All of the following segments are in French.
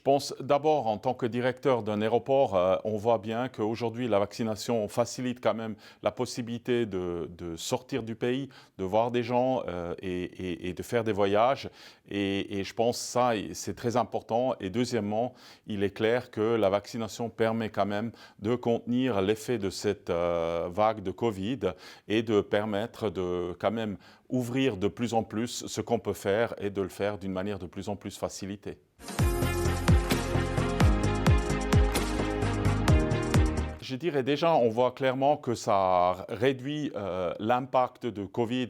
pense d'abord, en tant que directeur d'un aéroport, on voit bien qu'aujourd'hui, la vaccination facilite quand même la possibilité de sortir du pays, de voir des gens et de faire des voyages. Et je pense que ça, c'est très important. Et deuxièmement, il est clair que la vaccination permet quand même de contenir l'effet de cette vague de Covid et de permettre de quand même ouvrir de plus en plus ce qu'on peut faire et de le faire d'une manière de plus en plus facilitée. Je dirais déjà, on voit clairement que ça réduit l'impact de Covid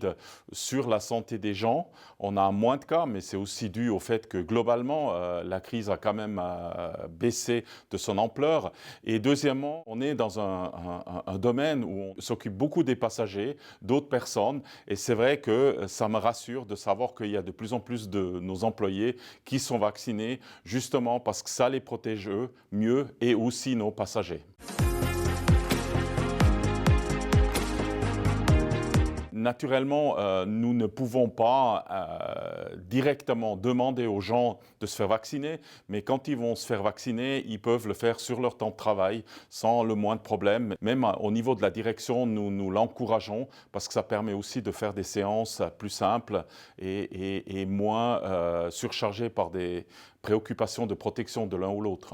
sur la santé des gens. On a moins de cas, mais c'est aussi dû au fait que globalement, la crise a quand même baissé de son ampleur. Et deuxièmement, on est dans un domaine où on s'occupe beaucoup des passagers, d'autres personnes. Et c'est vrai que ça me rassure de savoir qu'il y a de plus en plus de nos employés qui sont vaccinés, justement parce que ça les protège eux mieux et aussi nos passagers. Naturellement, nous ne pouvons pas directement demander aux gens de se faire vacciner, mais quand ils vont se faire vacciner, ils peuvent le faire sur leur temps de travail sans le moindre problème. Même au niveau de la direction, nous l'encourageons parce que ça permet aussi de faire des séances plus simples et moins surchargées par des préoccupations de protection de l'un ou l'autre.